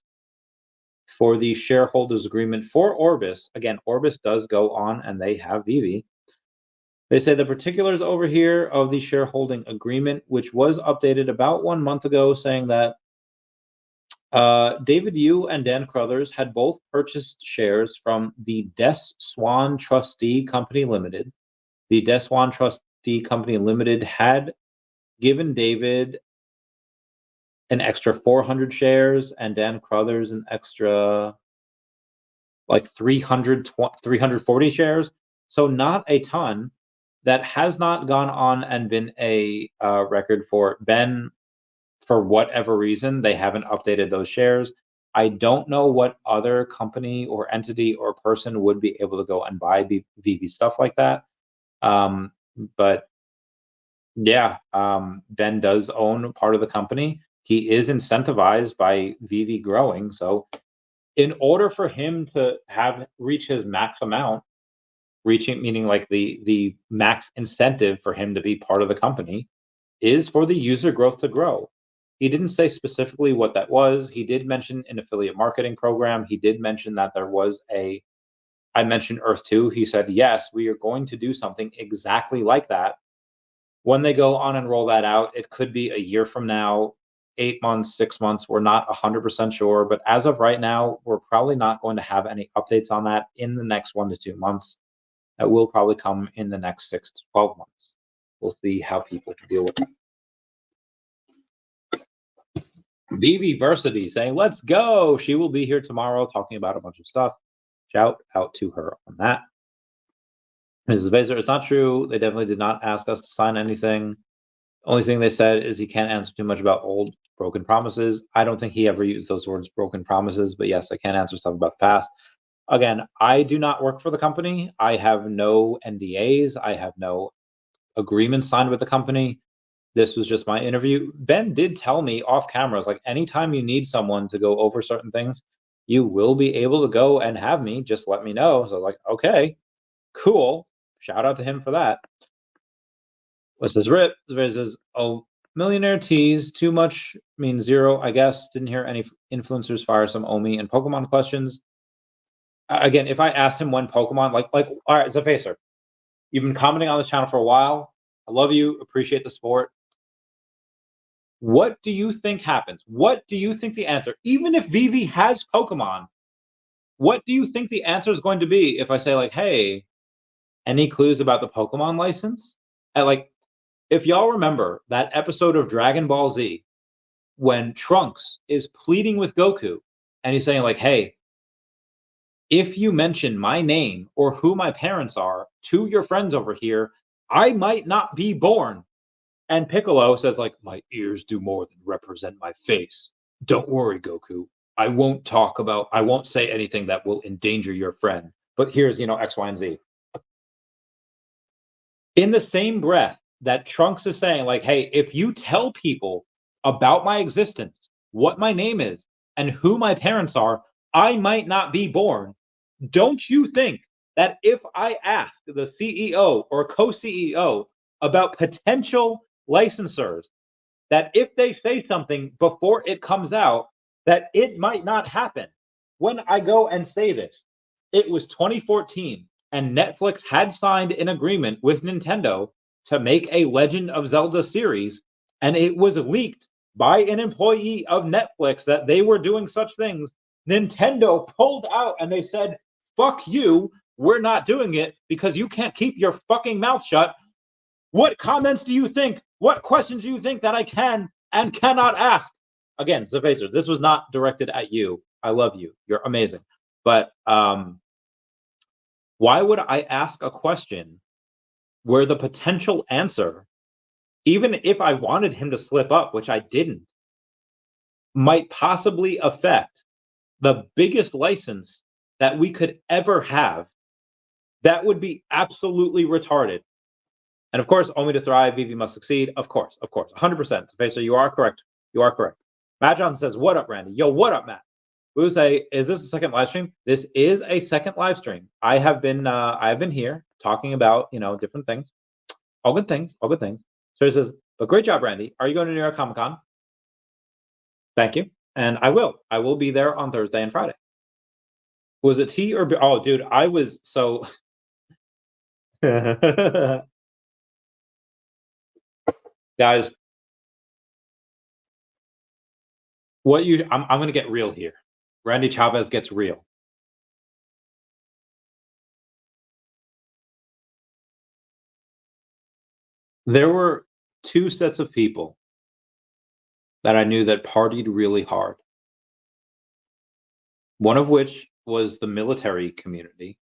for the shareholders agreement for Orbis, again, Orbis does go on and they have VeVe. They say the particulars over here of the shareholding agreement, which was updated about 1 month ago, saying that David Yu and Dan Crothers had both purchased shares from the Des Swan Trustee Company Limited. The Des Swan Trustee Company Limited had given David an extra 400 shares and Dan Crothers an extra like 340 shares. So not a ton. That has not gone on and been a record for Ben. For whatever reason, they haven't updated those shares. I don't know what other company or entity or person would be able to go and buy VeVe stuff like that. But yeah, Ben does own part of the company. He is incentivized by VeVe growing. So in order for him to reach his max amount, reaching meaning like the max incentive for him to be part of the company is for the user growth to grow. He didn't say specifically what that was. He did mention an affiliate marketing program. He did mention that there was I mentioned Earth 2. He said, yes, we are going to do something exactly like that. When they go on and roll that out, it could be a year from now, 8 months, 6 months. We're not 100% sure. But as of right now, we're probably not going to have any updates on that in the next 1 to 2 months. That will probably come in the next 6 to 12 months. We'll see how people deal with it. VeVe Versity saying, let's go. She will be here tomorrow talking about a bunch of stuff. Shout out to her on that. Mrs. Baser, it's not true. They definitely did not ask us to sign anything. Only thing they said is he can't answer too much about old broken promises. I don't think he ever used those words, broken promises, but yes, I can answer stuff about the past. Again, I do not work for the company. I have no NDAs. I have no agreements signed with the company. This was just my interview. Ben did tell me off cameras, like anytime you need someone to go over certain things, you will be able to go and have me. Just let me know. So like, okay, cool. Shout out to him for that. What's this rip? This says, oh, millionaire tease, too much means zero, I guess. Didn't hear any influencers fire some OMI and Pokemon questions. Again, if I asked him when Pokemon, all right, Zafacer, you've been commenting on this channel for a while. I love you, appreciate the sport. What do you think happens? What do you think the answer, even if VeVe has Pokemon, what do you think the answer is going to be if I say like, hey, any clues about the Pokemon license? If y'all remember that episode of Dragon Ball Z when Trunks is pleading with Goku and he's saying like, hey, if you mention my name or who my parents are to your friends over here, I might not be born. And Piccolo says like, my ears do more than represent my face. Don't worry, Goku. I won't say anything that will endanger your friend. But here's, X, Y, and Z. In the same breath that Trunks is saying, like, hey, if you tell people about my existence, what my name is, and who my parents are, I might not be born. Don't you think that if I ask the CEO or co-CEO about potential licensors, that if they say something before it comes out, that it might not happen? When I go and say this, it was 2014 and Netflix had signed an agreement with Nintendo to make a Legend of Zelda series, and it was leaked by an employee of Netflix that they were doing such things. Nintendo pulled out and they said, fuck you, we're not doing it because you can't keep your fucking mouth shut. What comments do you think? What questions do you think that I can and cannot ask? Again, Zafacer, this was not directed at you. I love you. You're amazing. But why would I ask a question where the potential answer, even if I wanted him to slip up, which I didn't, might possibly affect the biggest license that we could ever have? That would be absolutely retarded. And of course, only to thrive, VeVe must succeed. Of course, 100%. So you are correct. You are correct. Matt Johnson says, what up, Randy? Yo, what up, Matt? We would say, is this a second live stream? This is a second live stream. I have been here talking about, different things. All good things. So he says, but great job, Randy. Are you going to New York Comic Con? Thank you. And I will. I will be there on Thursday and Friday. Was it tea or... Oh, dude, I was so... Guys, I'm going to get real here. Randy Chavez gets real. There were two sets of people that I knew that partied really hard. One of which was the military community.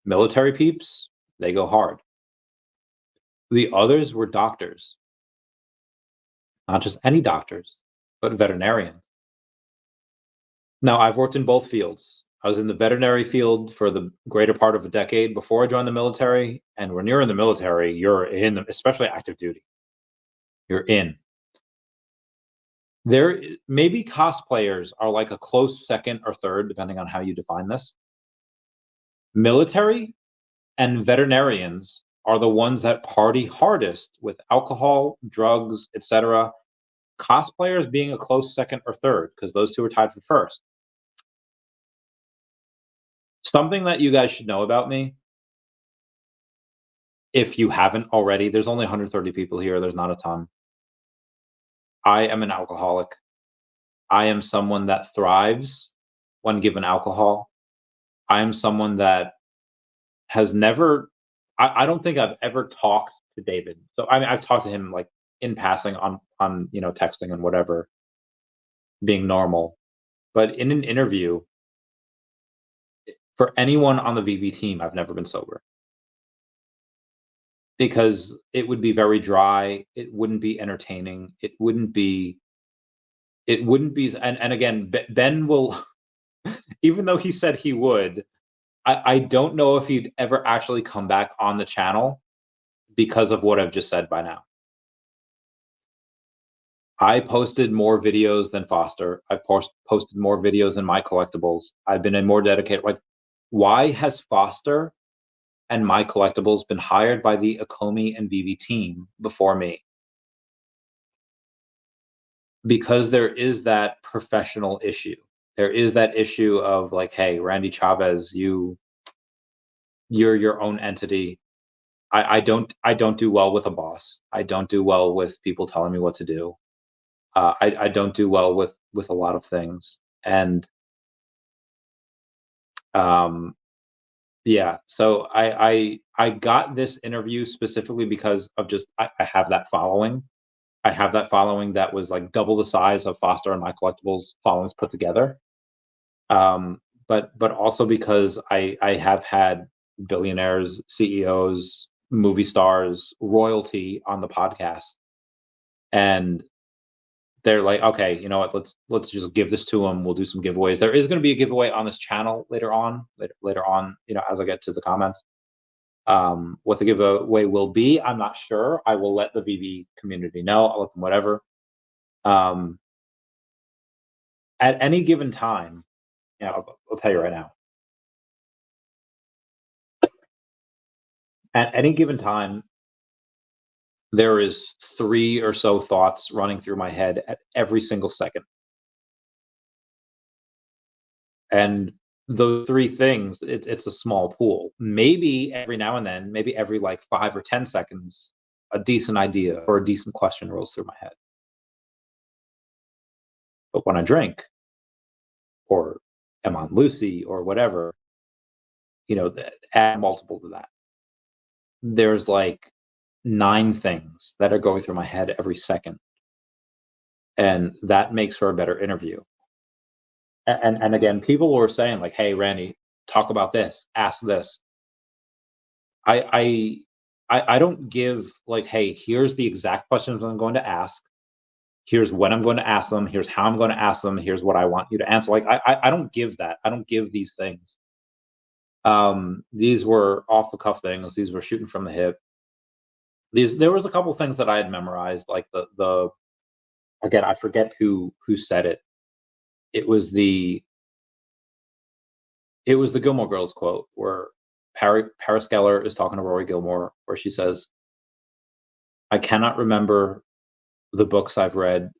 Military peeps, they go hard. The others were doctors. Not just any doctors, but veterinarians. Now, I've worked in both fields. I was in the veterinary field for the greater part of a decade before I joined the military. And when you're in the military, you're in, especially active duty. You're in. Maybe cosplayers are like a close second or third, depending on how you define this. Military and veterinarians are the ones that party hardest with alcohol, drugs, etc. Cosplayers being a close second or third, because those two are tied for first. Something that you guys should know about me, if you haven't already, there's only 130 people here, there's not a ton. I am an alcoholic. I am someone that thrives when given alcohol. I am someone that has never I don't think I've ever talked to David. So I mean I've talked to him like in passing on texting and whatever, being normal. But in an interview, for anyone on the VeVe team, I've never been sober. Because it would be very dry, it wouldn't be entertaining, it wouldn't be and again, Ben will even though he said he would, I don't know if he'd ever actually come back on the channel because of what I've just said by now. I posted more videos than Foster. I've posted more videos in my collectibles. I've been in more dedicated. Like, why has Foster and my collectibles been hired by the Ecomi and VeVe team before me? Because there is that professional issue. There is that issue of like, hey, Randy Chavez, you're your own entity. I don't do well with a boss. I don't do well with people telling me what to do. I don't do well with a lot of things, and um, yeah. So I got this interview specifically because of just I have that following. I have that following that was like double the size of Foster and my collectibles followings put together. Um, but also because I have had billionaires, CEOs, movie stars, royalty on the podcast, and they're like, okay, you know what? Let's just give this to them. We'll do some giveaways. There is going to be a giveaway on this channel later on. Later on, as I get to the comments. What the giveaway will be, I'm not sure. I will let the VeVe community know. I'll let them whatever. Um, at any given time, I'll tell you right now. At any given time, there is 3 or so thoughts running through my head at every single second. And those 3 things, it's a small pool. Maybe every now and then, maybe every, like, 5 or 10 seconds, a decent idea or a decent question rolls through my head. But when I drink or am on Lucy or whatever, add multiple to that. There's, like, 9 things that are going through my head every second, and that makes for a better interview. And again, people were saying like, "Hey, Randy, talk about this, ask this." I I don't give like, "Hey, here's the exact questions I'm going to ask. Here's when I'm going to ask them. Here's how I'm going to ask them. Here's what I want you to answer." Like, I don't give that. I don't give these things. These were off the cuff things. These were shooting from the hip. There was a couple things that I had memorized, like the again, I forget who said it. It was the It was the Gilmore Girls quote where Paris Geller is talking to Rory Gilmore, where she says, "I cannot remember the books I've read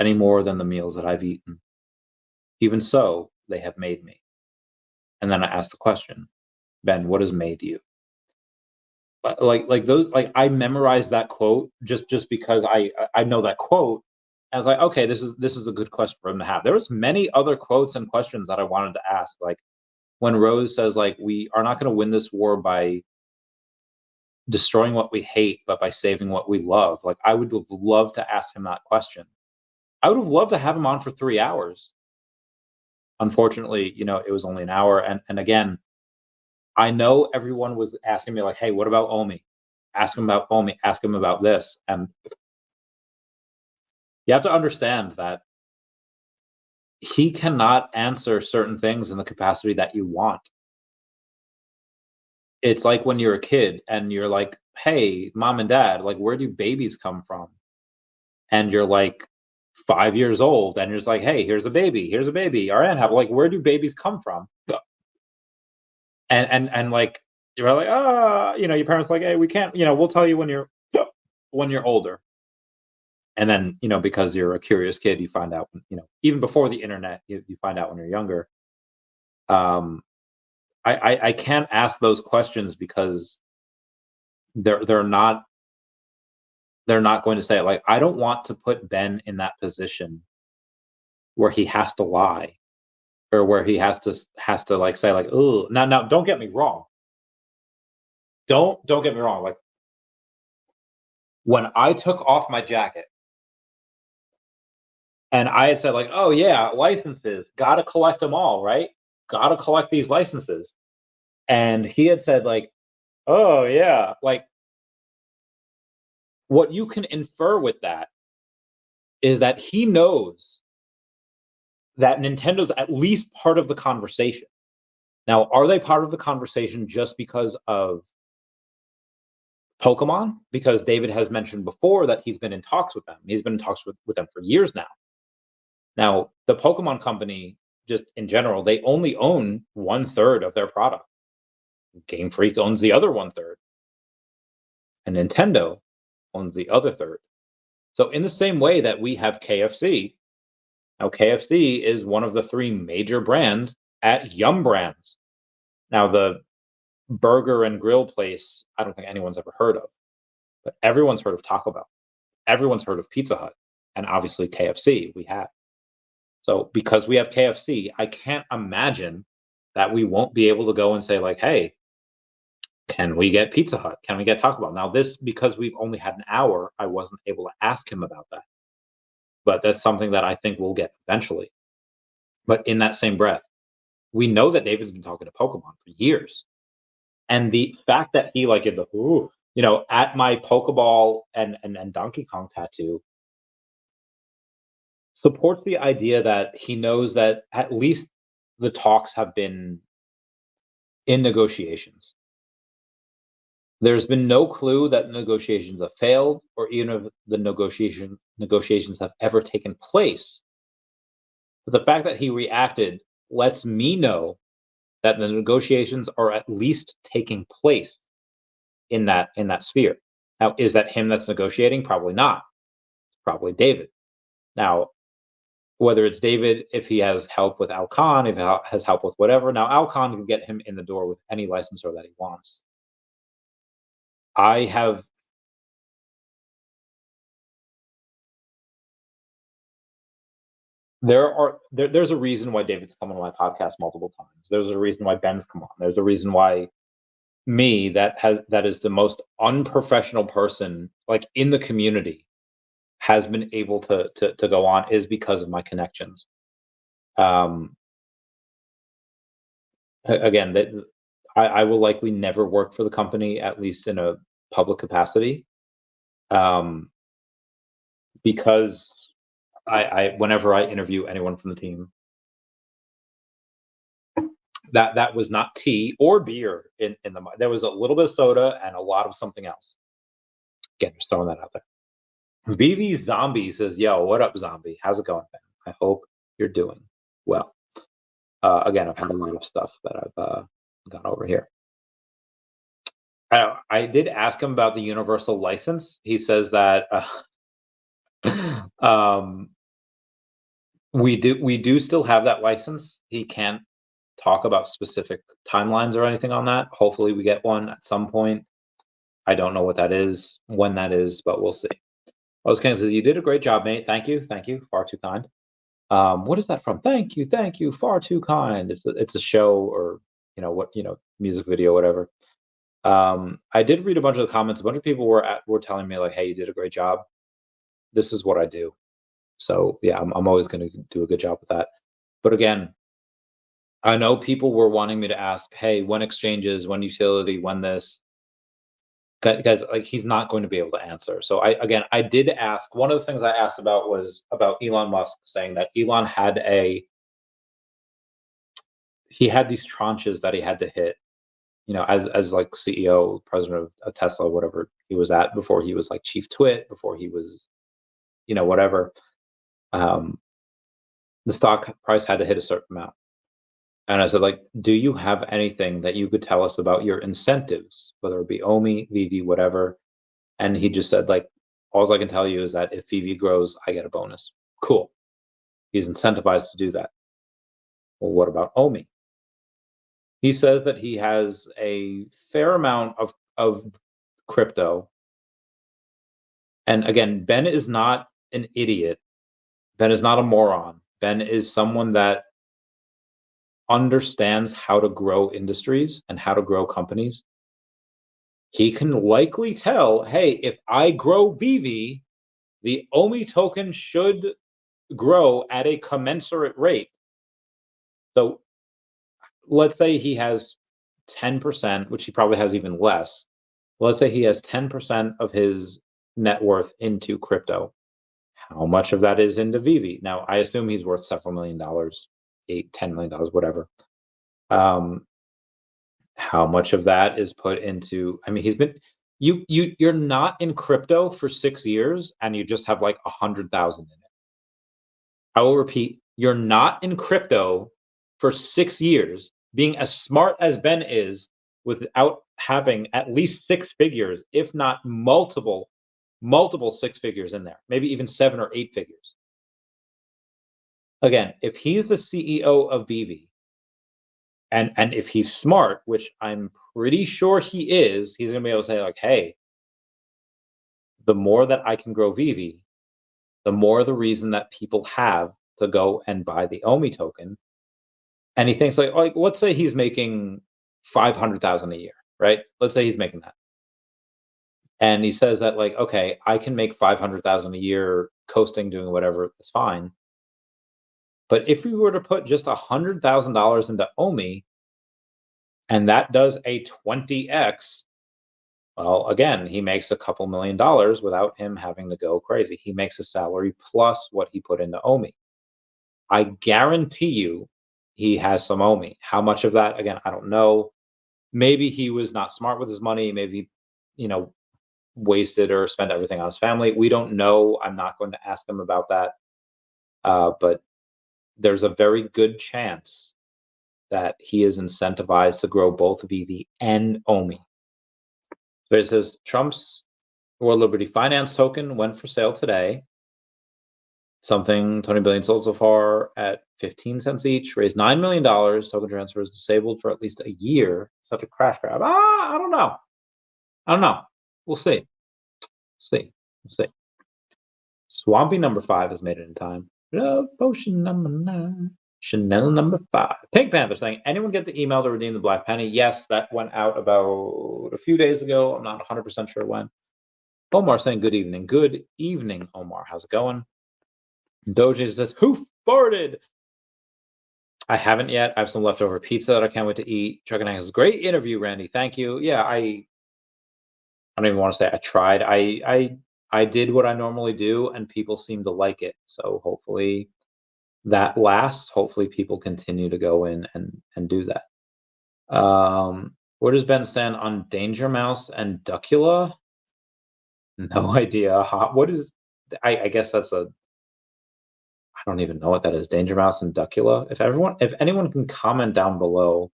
any more than the meals that I've eaten. Even so, they have made me." And then I asked the question, "Ben, what has made you?" Like those, like I memorized that quote just because I know that quote. I was like, okay, this is a good question for him to have. There was many other quotes and questions that I wanted to ask, like when Rose says, like, we are not going to win this war by destroying what we hate, but by saving what we love. Like, I would have loved to ask him that question. I would have loved to have him on for 3 hours. Unfortunately, it was only an hour. And again, I know everyone was asking me, like, hey, what about OMI? Ask him about OMI, ask him about this. And you have to understand that he cannot answer certain things in the capacity that you want. It's like when you're a kid and you're like, hey, mom and dad, like, where do babies come from? And you're like 5 years old, and you're just like, hey, here's a baby, all right, like, where do babies come from? And like, you're like, your parents are like, hey, we can't, we'll tell you when you're older. And then, because you're a curious kid, you find out, even before the internet, you find out when you're younger. um I can't ask those questions because they're not going to say it. Like, I don't want to put Ben in that position where he has to lie, or where he has to like say like, oh, now don't get me wrong. Don't get me wrong. Like, when I took off my jacket and I had said like, oh yeah, licenses, gotta collect them all, right? Gotta collect these licenses. And he had said like, oh yeah, like, what you can infer with that is that he knows that Nintendo's at least part of the conversation. Now, are they part of the conversation just because of Pokemon? Because David has mentioned before that he's been in talks with them. He's been in talks with them for years now. Now, the Pokemon company, just in general, they only own 1/3 of their product. Game Freak owns the other 1/3, and Nintendo owns the other third. So, in the same way that we have KFC, now KFC is one of the three major brands at Yum Brands. Now, the burger and grill place, I don't think anyone's ever heard of, but everyone's heard of Taco Bell. Everyone's heard of Pizza Hut, and obviously KFC we have. So because we have KFC, I can't imagine that we won't be able to go and say like, hey, can we get Pizza Hut? Can we get Taco Bell? Now, this, because we've only had an hour, I wasn't able to ask him about that. But that's something that I think we'll get eventually. But in that same breath, we know that David's been talking to Pokemon for years. And the fact that he like in the at my Pokeball and Donkey Kong tattoo supports the idea that he knows that at least the talks have been in negotiations. There's been no clue that negotiations have failed, or even if the negotiations have ever taken place. But the fact that he reacted lets me know that the negotiations are at least taking place in that sphere. Now, is that him that's negotiating? Probably not. Probably David. Now, whether it's David, if he has help with Al Kahn, if he has help with whatever. Now, Al Kahn can get him in the door with any licensor that he wants. I have there's a reason why David's come on my podcast multiple times. There's a reason why Ben's come on. There's a reason why me, that is the most unprofessional person like in the community, has been able to go on, is because of my connections. Um, Again, that I will likely never work for the company, at least in a public capacity, um, because I whenever I interview anyone from the team, that was not tea or beer in the there was a little bit of soda and a lot of something else. Again, just throwing that out there. VV Zombie says, "Yo, what up, Zombie? How's it going, man? I hope you're doing well." Again, I've had a lot of stuff that I've gone over here. I did ask him about the universal license. He says that um, we do still have that license. He can't talk about specific timelines or anything on that. Hopefully, we get one at some point. I don't know what that is, when that is, but we'll see. Oscan says, "You did a great job, mate. Thank you. Far too kind." What is that from? Thank you. Far too kind. It's a show, or music video, whatever. I did read a bunch of the comments. A bunch of people were telling me like, "Hey, you did a great job." This is what I do. So yeah, I'm always going to do a good job with that. But again, I know people were wanting me to ask, "Hey, when exchanges, when utility, when this?" Guys, like, he's not going to be able to answer. So I did ask. One of the things I asked about was about Elon Musk, saying that Elon he had these tranches that he had to hit, as like CEO, president of Tesla, whatever he was at before he was like chief twit, before he was, whatever. the stock price had to hit a certain amount. And I said, like, do you have anything that you could tell us about your incentives, whether it be OMI, VeVe, whatever? And he just said, like, all I can tell you is that if VeVe grows, I get a bonus. Cool. He's incentivized to do that. Well, what about OMI? He says that he has a fair amount of crypto. And again, Ben is not an idiot. Ben is not a moron. Ben is someone that understands how to grow industries and how to grow companies. He can likely tell, hey, if I grow VeVe, the OMI token should grow at a commensurate rate. So let's say he has 10%, which he probably has even less. Let's say he has 10% of his net worth into crypto. How much of that is into VeVe? Now, I assume he's worth several $1 million, $8-10 million, whatever. How much of that is put into? I mean, he's been you're not in crypto for 6 years, and you just have like 100,000 in it. I will repeat: you're not in crypto for 6 years, being as smart as Ben is, without having at least 6 figures, if not multiple 6 figures in there, maybe even 7 or 8 figures. Again, if he's the CEO of VeVe, and if he's smart, which I'm pretty sure he is, he's gonna be able to say, like, hey, the more that I can grow VeVe, the more the reason that people have to go and buy the OMI token. And he thinks, like let's say he's making 500,000 a year, right? Let's say he's making that. And he says that, like, okay, I can make 500,000 a year coasting, doing whatever, it's fine. But if we were to put just $100,000 into OMI, and that does a 20x, well, again, he makes a couple $1 million without him having to go crazy. He makes a salary plus what he put into OMI. I guarantee you he has some OMI. How much of that? Again, I don't know. Maybe he was not smart with his money. Maybe, wasted or spent everything on his family. We don't know. I'm not going to ask him about that. But there's a very good chance that he is incentivized to grow both VeVe and OMI. So it says Trump's World Liberty Finance token went for sale today. Something Tony Billion sold so far at 15 cents each, raised $9 million. Token transfer is disabled for at least a year. Such a crash grab. I don't know. We'll see. We'll see. Swampy number 5 has made it in time. Love potion number 9. Chanel number 5. Pink Panther saying, anyone get the email to redeem the Black Penny? Yes, that went out about a few days ago. I'm not 100% sure when. Omar saying, good evening. Good evening, Omar. How's it going? Doji says, who farted? I haven't yet. I have some leftover pizza that I can't wait to eat. Chuck and Hanks, great interview, Randy. Thank you. Yeah, I don't even want to say I tried. I did what I normally do, and people seem to like it. So hopefully that lasts. Hopefully people continue to go in and do that. Where does Ben stand on Danger Mouse and Duckula? No idea. What is? I guess that's a. I don't even know what that is. Danger Mouse and Duckula. If anyone can comment down below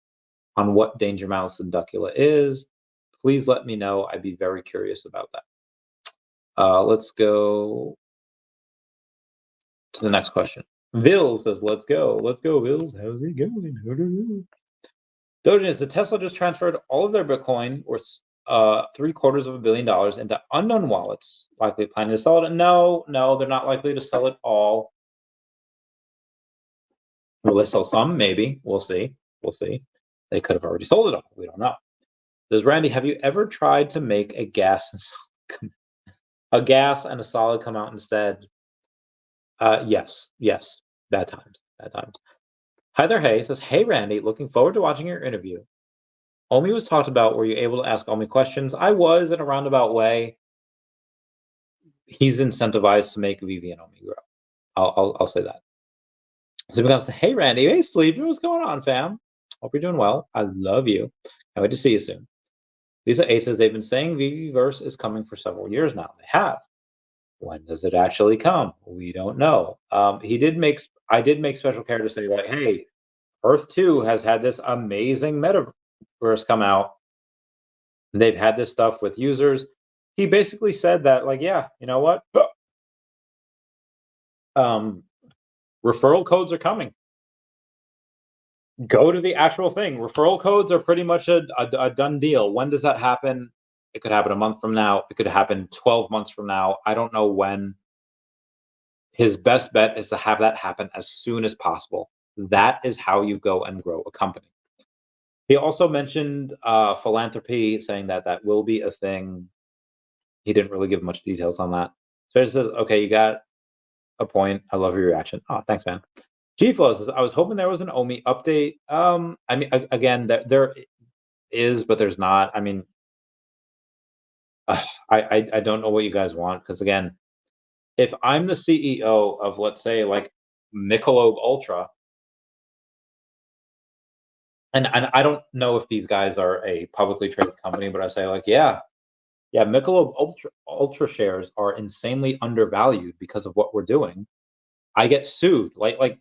on what Danger Mouse and Duckula is, please let me know. I'd be very curious about that. Let's go to the next question. Vil says, let's go, Vil. How's it going? Dogen, the Tesla just transferred all of their Bitcoin, worth $750 million, into unknown wallets, likely planning to sell it. No, they're not likely to sell it all. Will they sell some? Maybe. We'll see. They could have already sold it all. We don't know. Says Randy, have you ever tried to make a gas and a solid come out instead? Yes. Bad times. Hi there, Hey says, hey Randy, looking forward to watching your interview. OMI was talked about. Were you able to ask OMI questions? I was, in a roundabout way. He's incentivized to make VeVe and OMI grow. I'll say that. So because, hey Randy, hey Sleepy, what's going on, fam? Hope you're doing well. I love you. Can't wait to see you soon. Lisa 8 says they've been saying VeVeverse is coming for several years now. They have. When does it actually come? We don't know. I did make special care to say like, hey, Earth 2 has had this amazing metaverse come out. They've had this stuff with users. He basically said that, like, yeah, you know what? Um, referral codes are coming. Go to the actual thing. Referral codes are pretty much a done deal. When does that happen? It could happen a month from now. It could happen 12 months from now. I don't know when. His best bet is to have that happen as soon as possible. That is how you go and grow a company. He also mentioned philanthropy, saying that that will be a thing. He didn't really give much details on that. So he says, okay, you got a point. I love your reaction. Oh, thanks, man. G-Flow says, I was hoping there was an OMI update. I mean, again, there is, but there's not. I mean, I don't know what you guys want because again, if I'm the CEO of, let's say, like Michelob Ultra, and I don't know if these guys are a publicly traded company, but I say like, yeah, Michelob Ultra shares are insanely undervalued because of what we're doing. I get sued. Like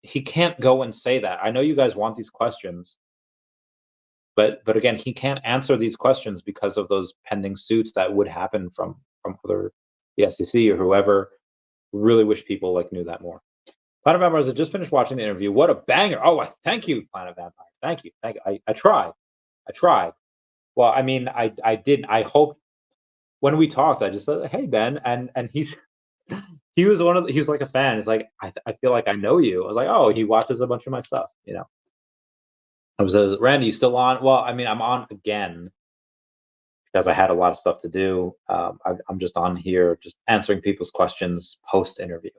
he can't go and say that. I know you guys want these questions, but again, he can't answer these questions because of those pending suits that would happen from other the SEC or whoever. Really wish people like knew that more. Planet Vampires, I just finished watching the interview. What a banger! Oh, thank you, Planet Vampires. Thank you, thank you. I tried. I tried. Well, I mean, I didn't. I hope when we talked, I just said, "Hey, Ben," and he was one of the, he was like a fan. He's like, I feel like I know you. I was like, oh, he watches a bunch of my stuff. You know. I was Randy, you still on? Well, I mean, I'm on again because I had a lot of stuff to do. I'm just on here, just answering people's questions post interview.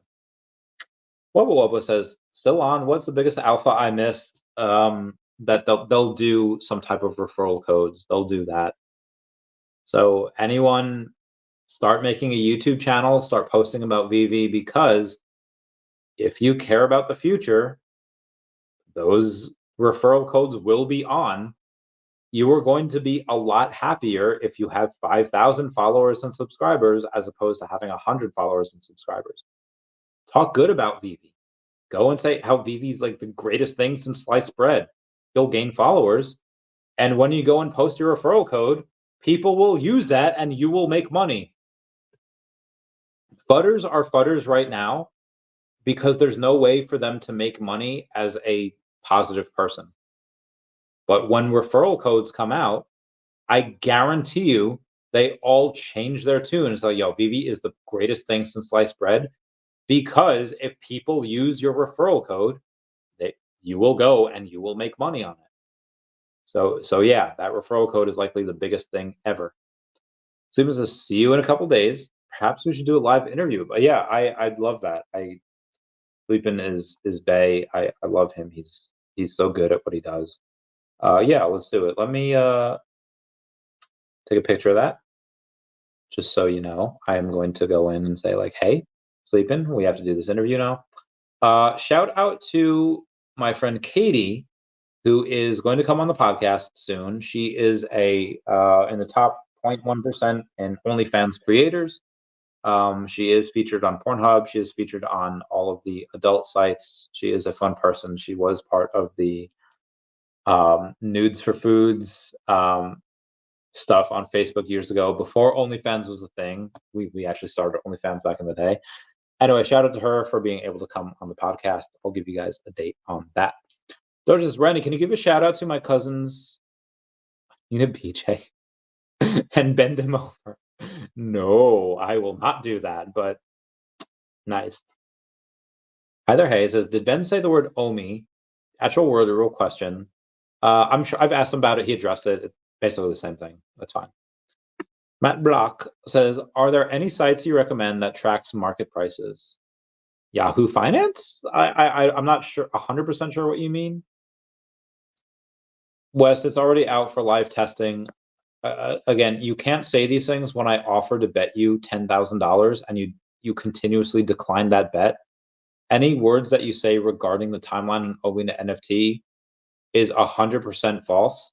Wubba Wubba says, still on. What's the biggest alpha I missed? That they'll do some type of referral codes. They'll do that. So anyone start making a YouTube channel, start posting about VeVe because if you care about the future, those referral codes will be on. You are going to be a lot happier if you have 5,000 followers and subscribers as opposed to having 100 followers and subscribers. Talk good about VeVe. Go and say how VeVe's like the greatest thing since sliced bread. You'll gain followers. And when you go and post your referral code, people will use that and you will make money. Fudders are fudders right now because there's no way for them to make money as a positive person. But when referral codes come out, I guarantee you they all change their tune. It's like, yo, VeVe is the greatest thing since sliced bread because if people use your referral code, you will go and you will make money on it. So yeah, that referral code is likely the biggest thing ever. Steven says, see you in a couple days. Perhaps we should do a live interview. But yeah, I'd love that. Sleeping is Bay. I love him. He's so good at what he does. Yeah, let's do it. Let me take a picture of that. Just so you know, I am going to go in and say like, hey, Sleeping, we have to do this interview now. Shout out to my friend Katie, who is going to come on the podcast soon. She is a in the top 0.1% in OnlyFans creators. She is featured on Pornhub. She is featured on all of the adult sites. She is a fun person. She was part of the Nudes for Foods stuff on Facebook years ago before OnlyFans was a thing. We actually started OnlyFans back in the day. Anyway, shout out to her for being able to come on the podcast. I'll give you guys a date on that. Doja's Randy, can you give a shout out to my cousins, Nina BJ, and bend him over? No, I will not do that, but nice. Heather Hay says, did Ben say the word OMI? Actual word, a real question. I'm sure I've asked him about it. He addressed it. It's basically the same thing. That's fine. Matt Block says, are there any sites you recommend that tracks market prices? Yahoo Finance? I'm not sure, 100% sure what you mean. Wes, it's already out for live testing. Again, you can't say these things when I offer to bet you $10,000 and you continuously decline that bet. Any words that you say regarding the timeline on owning an NFT is 100% false.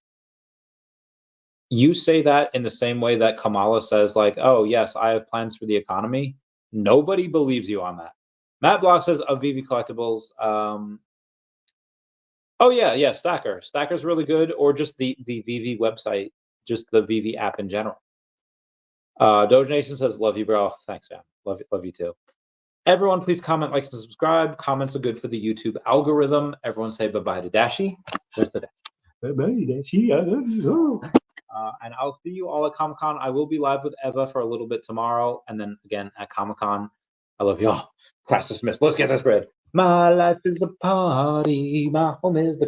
You say that in the same way that Kamala says, like, oh, yes, I have plans for the economy. Nobody believes you on that. Matt Block says of VeVe Collectibles. Oh yeah, Stacker. Stacker's really good, or just the VeVe website, just the VeVe app in general. Doge Nation says, "Love you, bro." Thanks, man. Love you too. Everyone, please comment, like, and subscribe. Comments are good for the YouTube algorithm. Everyone say bye-bye to Dashi. Where's the Dashi? Bye-bye, Dashi. I love you. And I'll see you all at Comic-Con. I will be live with Eva for a little bit tomorrow, and then again at Comic-Con. I love y'all. Class dismissed. Let's get this bread. My life is a party. My home is the